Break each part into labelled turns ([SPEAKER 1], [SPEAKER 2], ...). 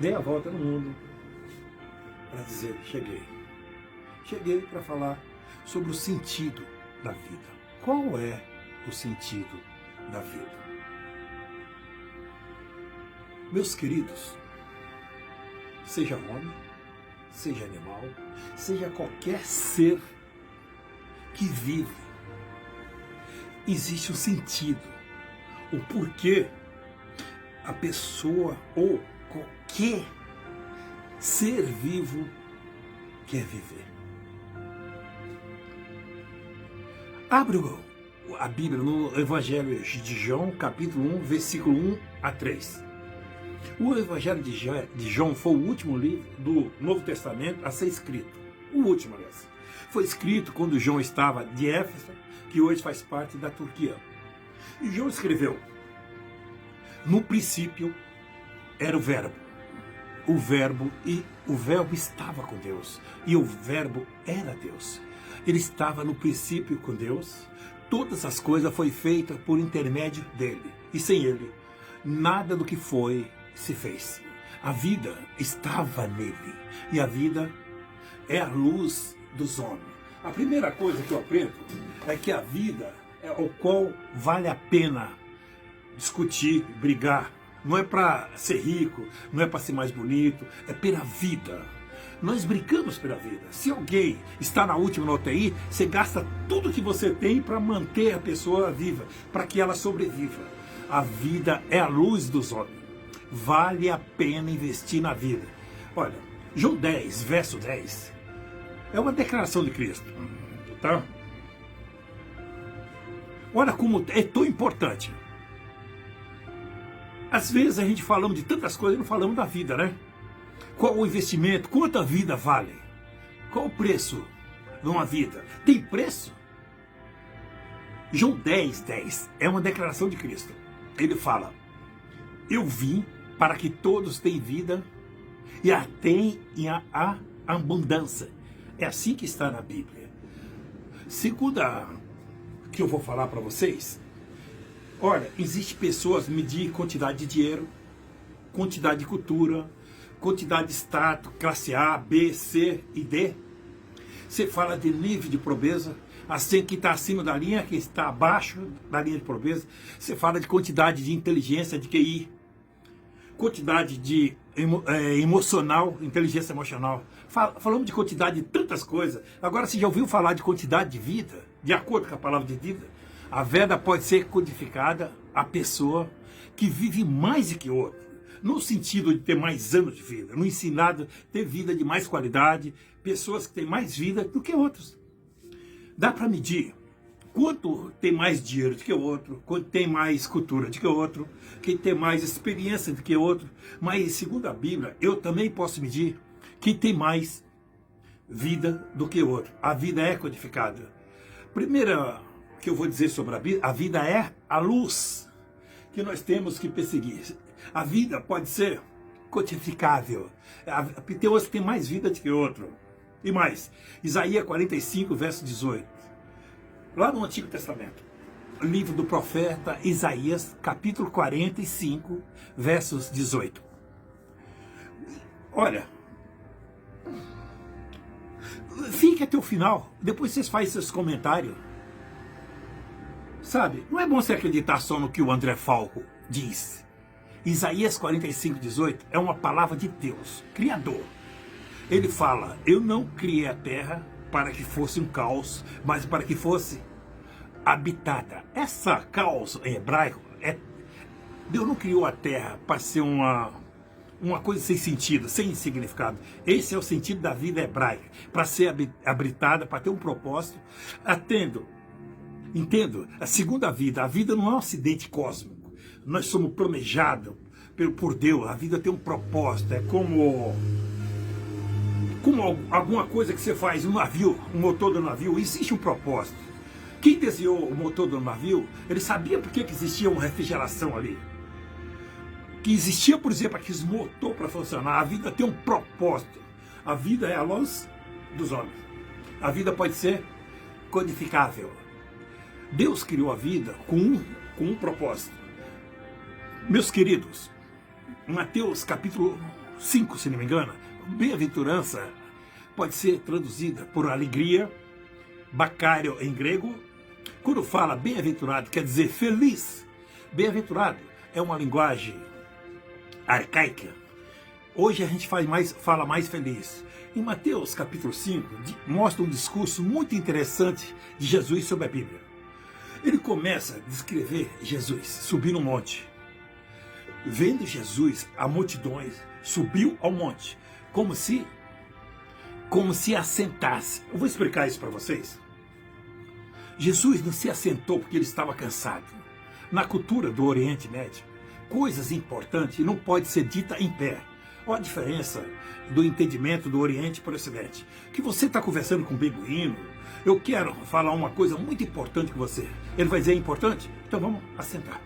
[SPEAKER 1] dei a volta no mundo para dizer, cheguei. Cheguei para falar sobre o sentido da vida. Qual é o sentido da vida? Meus queridos, seja homem, seja animal, seja qualquer ser que vive, existe um sentido, o porquê a pessoa ou qualquer ser vivo quer viver. Abre a Bíblia no Evangelho de João, capítulo 1, versículo 1 a 3. O Evangelho de João foi o último livro do Novo Testamento a ser escrito. O último, aliás. Foi escrito quando João estava de Éfeso, que hoje faz parte da Turquia. E João escreveu: no princípio era o Verbo. O Verbo estava com Deus. E o Verbo era Deus. Ele estava no princípio com Deus. Todas as coisas foram feitas por intermédio dele. E sem ele, nada do que foi se fez. A vida estava nele. E a vida é a luz dos homens. A primeira coisa que eu aprendo é que a vida é o qual vale a pena discutir, brigar. Não é para ser rico, não é para ser mais bonito, é pela vida. Nós brincamos pela vida. Se alguém está na última na UTI, você gasta tudo que você tem para manter a pessoa viva, para que ela sobreviva. A vida é a luz dos homens. Vale a pena investir na vida. Olha, João 10, verso 10, é uma declaração de Cristo. Tá? Olha como é tão importante. Às vezes a gente falamos de tantas coisas e não falamos da vida, né? Qual o investimento? Quanto a vida vale? Qual o preço de uma vida? Tem preço? João 10, 10 é uma declaração de Cristo. Ele fala: eu vim para que todos tenham vida e a tenham a abundância. É assim que está na Bíblia. Segunda que eu vou falar para vocês. Olha, existe pessoas que medem quantidade de dinheiro, quantidade de cultura, quantidade de status, classe A, B, C e D. Você fala de nível de pobreza, assim que está acima da linha, que está abaixo da linha de pobreza. Você fala de quantidade de inteligência, de QI, quantidade de emocional, inteligência emocional. Falamos de quantidade de tantas coisas. Agora, você já ouviu falar de quantidade de vida? De acordo com a palavra de vida, a vida pode ser codificada a pessoa que vive mais do que outra. No sentido de ter mais anos de vida, no ensinado ter vida de mais qualidade, pessoas que têm mais vida do que outros. Dá para medir quanto tem mais dinheiro do que o outro, quanto tem mais cultura do que o outro, quem tem mais experiência do que o outro. Mas, segundo a Bíblia, eu também posso medir quem tem mais vida do que o outro. A vida é codificada. Primeira que eu vou dizer sobre a vida é a luz que nós temos que perseguir. A vida pode ser codificável. Tem outros que tem mais vida do que outro. E mais, Isaías 45, verso 18. Lá no Antigo Testamento, livro do profeta Isaías, capítulo 45, versos 18. Olha, fique até o final, depois vocês fazem seus comentários. Sabe, não é bom você acreditar só no que o André Falco diz. Isaías 45, 18 é uma palavra de Deus, Criador. Ele fala: eu não criei a terra para que fosse um caos, mas para que fosse habitada. Essa caos em hebraico, Deus não criou a terra para ser uma coisa sem sentido, sem significado. Esse é o sentido da vida hebraica, para ser habitada, para ter um propósito. Entendo, a segunda vida, a vida não é um acidente cósmico. Nós somos planejados por Deus, a vida tem um propósito, é como alguma coisa que você faz no navio, o motor do navio, existe um propósito. Quem desenhou o motor do navio, ele sabia por que existia uma refrigeração ali. Que existia, por exemplo, aquele motor para funcionar. A vida tem um propósito. A vida é a luz dos homens. A vida pode ser codificável. Deus criou a vida com um propósito. Meus queridos, Mateus capítulo 5, se não me engano. Bem-aventurança pode ser traduzida por alegria, bacário em grego. Quando fala bem-aventurado, quer dizer feliz. Bem-aventurado é uma linguagem arcaica. Hoje a gente fala mais feliz. Em Mateus capítulo 5, mostra um discurso muito interessante de Jesus sobre a Bíblia. Ele começa a descrever Jesus subir no monte. Vendo Jesus, a multidões subiu ao monte, como se assentasse. Eu vou explicar isso para vocês. Jesus não se assentou porque ele estava cansado. Na cultura do Oriente Médio, coisas importantes não podem ser ditas em pé. Olha a diferença do entendimento do Oriente para o Ocidente. Que você está conversando com um beduíno, eu quero falar uma coisa muito importante com você. Ele vai dizer, é importante? Então vamos assentar.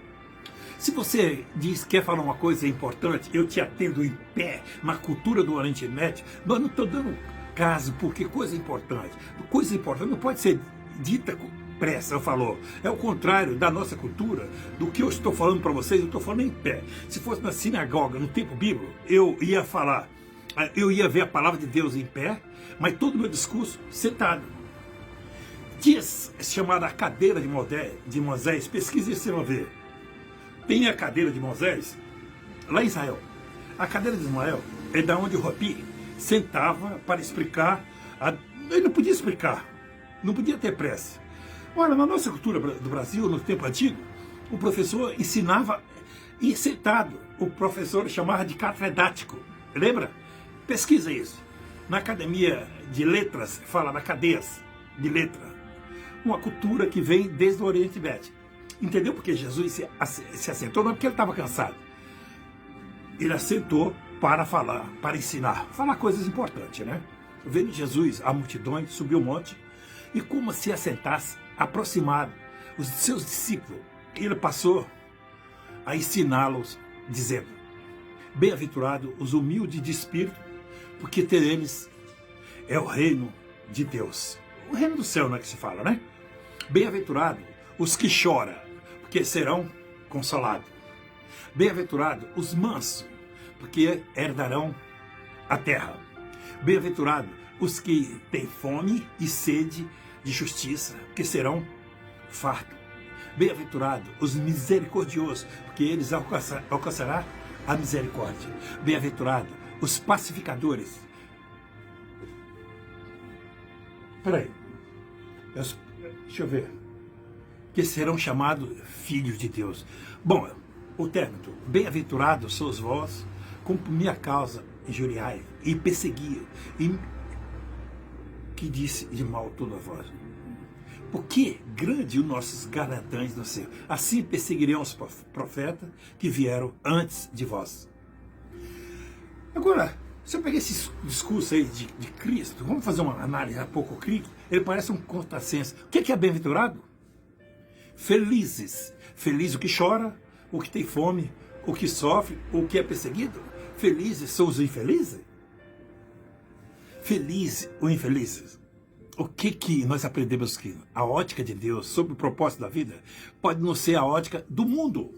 [SPEAKER 1] Se você diz que quer falar uma coisa importante, eu te atendo em pé, na cultura do Oriente Médio, mas não estou dando caso, porque coisa importante não pode ser dita com pressa, eu falo. É o contrário da nossa cultura, do que eu estou falando para vocês, eu estou falando em pé. Se fosse na sinagoga, no tempo bíblico, eu ia ver a palavra de Deus em pé, mas todo o meu discurso sentado. Diz chamada a cadeira de Moisés, pesquise e você vai ver. Tem a cadeira de Moisés lá em Israel. A cadeira de Israel é da onde o Rabi sentava para explicar. Ele não podia explicar, não podia ter pressa. Olha, na nossa cultura do Brasil, no tempo antigo, o professor ensinava e sentado. O professor chamava de catedrático. Lembra? Pesquisa isso. Na academia de letras, fala na cadeias de letra. Uma cultura que vem desde o Oriente Médio. Entendeu porque Jesus se assentou? Não é porque ele estava cansado. Ele assentou para falar, para ensinar. Falar coisas importantes, né? Vendo Jesus, a multidão subiu o monte e como se assentasse, aproximado os seus discípulos. Ele passou a ensiná-los, dizendo, bem-aventurado os humildes de espírito, porque ter eles é o reino de Deus. O reino do céu, não é que se fala, né? Bem-aventurado os que choram, porque serão consolados. Bem-aventurado os mansos, porque herdarão a terra. Bem-aventurado os que têm fome e sede de justiça, porque serão fartos. Bem-aventurado os misericordiosos, porque eles alcançarão a misericórdia. Bem-aventurado os pacificadores. Peraí, deixa eu ver. Que serão chamados filhos de Deus. Bom, o término, bem-aventurados sois vós, como por minha causa injuriai e persegui, e que disse de mal toda vós. Porque grande os nossos galardões no céu. Assim perseguirão os profetas que vieram antes de vós. Agora, se eu pegar esse discurso aí de Cristo, vamos fazer uma análise um pouco crítica, ele parece um contrassenso. O que é bem-aventurado? Felizes. Feliz o que chora, o que tem fome, o que sofre, o que é perseguido. Felizes são os infelizes? Feliz ou infelizes? O que nós aprendemos aqui? A ótica de Deus sobre o propósito da vida pode não ser a ótica do mundo.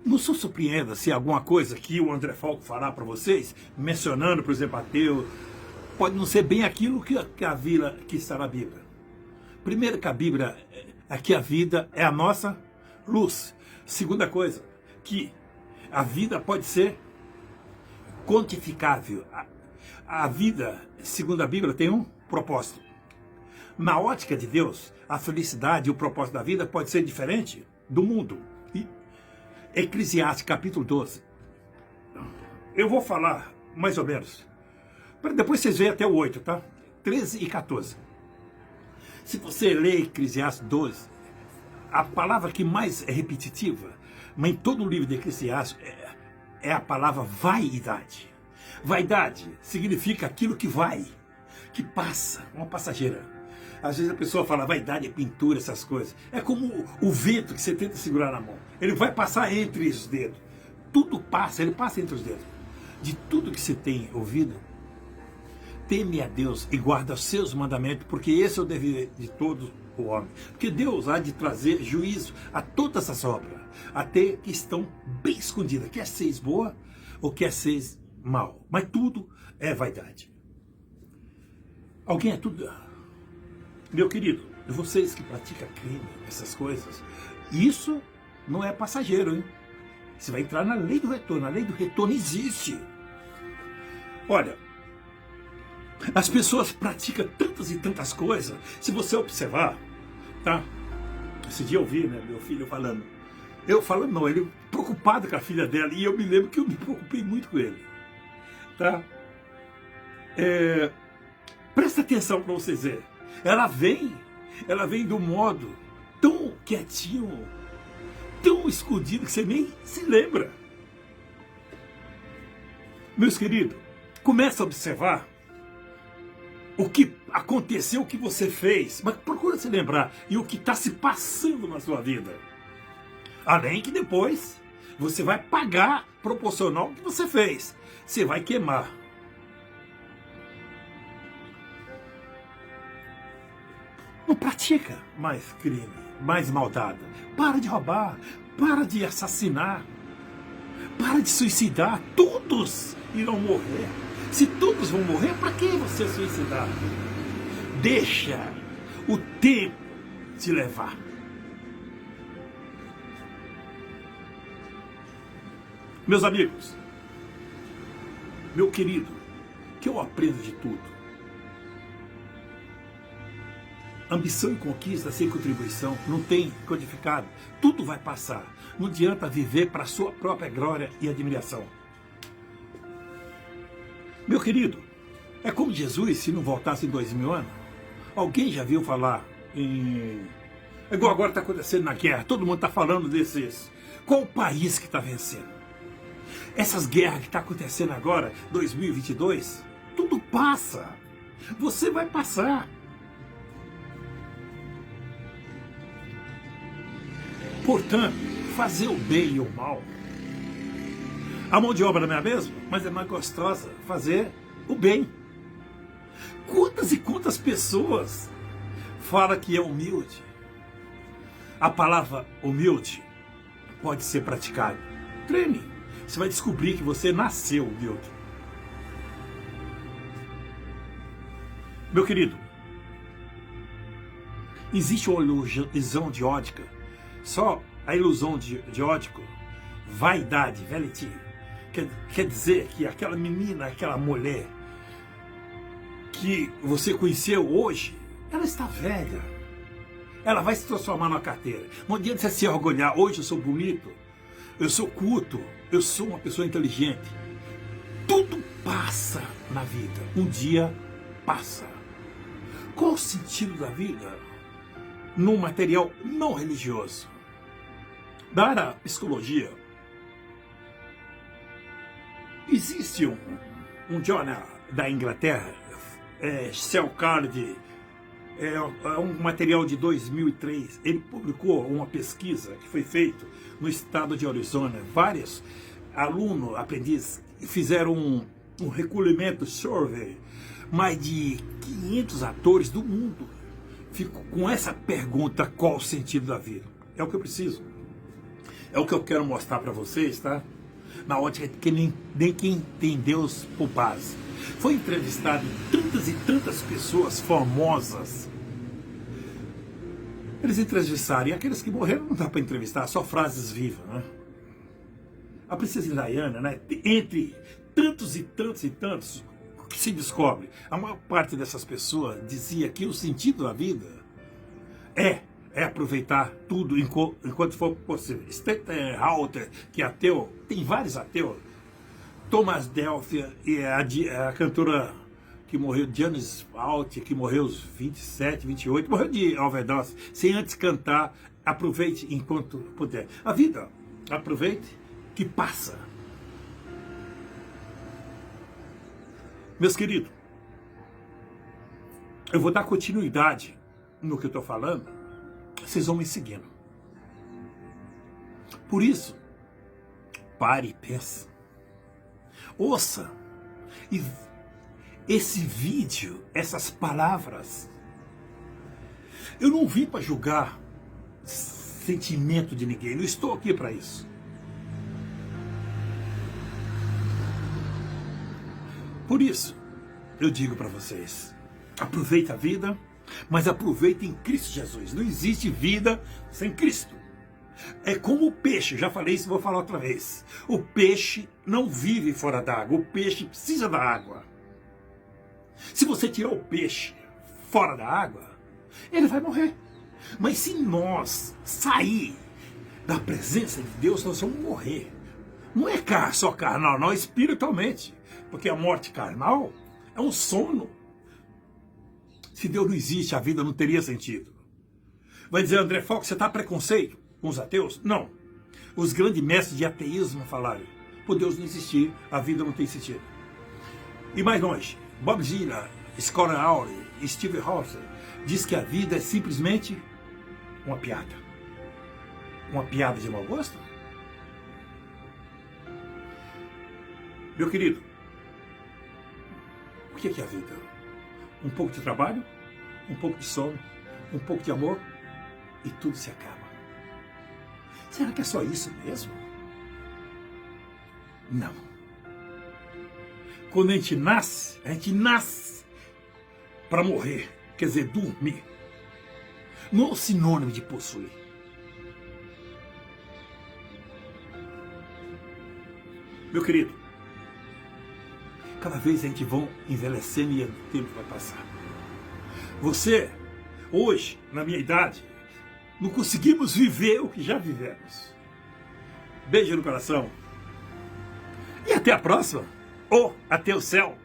[SPEAKER 1] Não se surpreenda se alguma coisa que o André Falco fará para vocês, mencionando, por exemplo, ateu, pode não ser bem aquilo que a vida que está na Bíblia. Primeiro que a Bíblia é que a vida é a nossa luz. Segunda coisa, que a vida pode ser quantificável. A vida, segundo a Bíblia, tem um propósito. Na ótica de Deus, a felicidade e o propósito da vida pode ser diferente do mundo. Eclesiastes, capítulo 12. Eu vou falar mais ou menos. Depois vocês veem até o 8, tá? 13 e 14. Se você ler Eclesiastes 12, a palavra que mais é repetitiva, mas em todo o livro de Eclesiastes, é a palavra vaidade. Vaidade significa aquilo que vai, que passa, uma passageira. Às vezes a pessoa fala, vaidade é pintura, essas coisas. É como o vento que você tenta segurar na mão. Ele vai passar entre os dedos. Tudo passa, ele passa entre os dedos. De tudo que você tem ouvido, teme a Deus e guarda os seus mandamentos, porque esse é o dever de todo o homem. Porque Deus há de trazer juízo a todas as obras, até que estão bem escondidas. Quer seja boa ou quer seja mal, mas tudo é vaidade. Alguém é tudo... Meu querido, vocês que praticam crime, essas coisas, isso não é passageiro, hein? Você vai entrar na lei do retorno. A lei do retorno existe. Olha, as pessoas praticam tantas e tantas coisas. Se você observar, tá? Esse dia eu vi, né, meu filho falando. Eu falando não, ele preocupado com a filha dela. E eu me lembro que eu me preocupei muito com ele. Tá? Presta atenção para vocês verem. Ela vem do modo tão quietinho, tão escondido que você nem se lembra. Meus queridos, começa a observar o que aconteceu, o que você fez, mas procura se lembrar e o que está se passando na sua vida. Além que depois você vai pagar proporcional ao que você fez. Você vai queimar. Não pratica mais crime, mais maldade. Para de roubar, para de assassinar, para de suicidar. Todos irão morrer. Se todos vão morrer, para que você suicidar? Deixa o tempo te levar. Meus amigos, meu querido, que eu aprendo de tudo. Ambição e conquista sem contribuição, não tem codificado. Tudo vai passar. Não adianta viver para a sua própria glória e admiração. Meu querido, é como Jesus se não voltasse em 2000 anos. Alguém já viu falar em... É igual agora está acontecendo na guerra. Todo mundo está falando desses. Qual o país que está vencendo? Essas guerras que está acontecendo agora, 2022, tudo passa. Você vai passar. Portanto, fazer o bem e o mal. A mão de obra não é a mesma, mas é mais gostosa fazer o bem. Quantas e quantas pessoas falam que é humilde? A palavra humilde pode ser praticada. Treine. Você vai descobrir que você nasceu humilde. Meu querido, existe uma ilusão de ótica. Só a ilusão de ótico, vaidade, velheti, quer dizer que aquela menina, aquela mulher que você conheceu hoje, ela está velha. Ela vai se transformar numa carteira. Não adianta você se orgulhar. Hoje eu sou bonito, eu sou culto, eu sou uma pessoa inteligente. Tudo passa na vida. Um dia passa. Qual o sentido da vida? Num material não religioso. Da área da psicologia, existe um jornal da Inglaterra, Cell Card, um material de 2003. Ele publicou uma pesquisa que foi feita no estado de Arizona. Vários alunos, aprendizes, fizeram um recolhimento, survey, mais de 500 atores do mundo. Fico com essa pergunta: qual o sentido da vida? É o que eu preciso. É o que eu quero mostrar para vocês, tá? Na ótica que nem quem tem Deus por base. Foi entrevistado tantas e tantas pessoas famosas. Eles entrevistaram, e aqueles que morreram não dá para entrevistar, só frases vivas, né? A princesa Diana, né? Entre tantos e tantos e tantos, o que se descobre? A maior parte dessas pessoas dizia que o sentido da vida é aproveitar tudo enquanto for possível. Steinhalter, que é ateu, tem vários ateus. Thomas Delphi, e a cantora que morreu, Janis Alt, que morreu aos 27, 28, morreu de overdose, sem antes cantar. Aproveite enquanto puder. A vida, aproveite que passa. Meus queridos, eu vou dar continuidade no que eu estou falando. Vocês vão me seguindo. Por isso, pare e pense. Ouça. E esse vídeo, essas palavras. Eu não vim para julgar sentimento de ninguém. Não estou aqui para isso. Por isso, eu digo para vocês, aproveita a vida, mas aproveita em Cristo Jesus. Não existe vida sem Cristo. É como o peixe, já falei isso, vou falar outra vez. O peixe não vive fora d'água, o peixe precisa da água. Se você tirar o peixe fora da água, ele vai morrer. Mas se nós sair da presença de Deus, nós vamos morrer. Não é só carnal, não, espiritualmente. Porque a morte carnal é um sono. Se Deus não existe, a vida não teria sentido. Vai dizer, André Fox, você está preconceito com os ateus? Não. Os grandes mestres de ateísmo falaram, por Deus não existir, a vida não tem sentido. E mais longe, Bob Dylan, Scott Aure, Steve Hawking diz que a vida é simplesmente uma piada. Uma piada de mau gosto? Meu querido, o que é a vida? Um pouco de trabalho, um pouco de sono, um pouco de amor e tudo se acaba. Será que é só isso mesmo? Não. Quando a gente nasce para morrer, quer dizer, dormir. Não é o sinônimo de possuir. Meu querido, cada vez a gente vai envelhecendo e o tempo vai passar. Você, hoje, na minha idade, não conseguimos viver o que já vivemos. Beijo no coração. E até a próxima. Ou até o céu.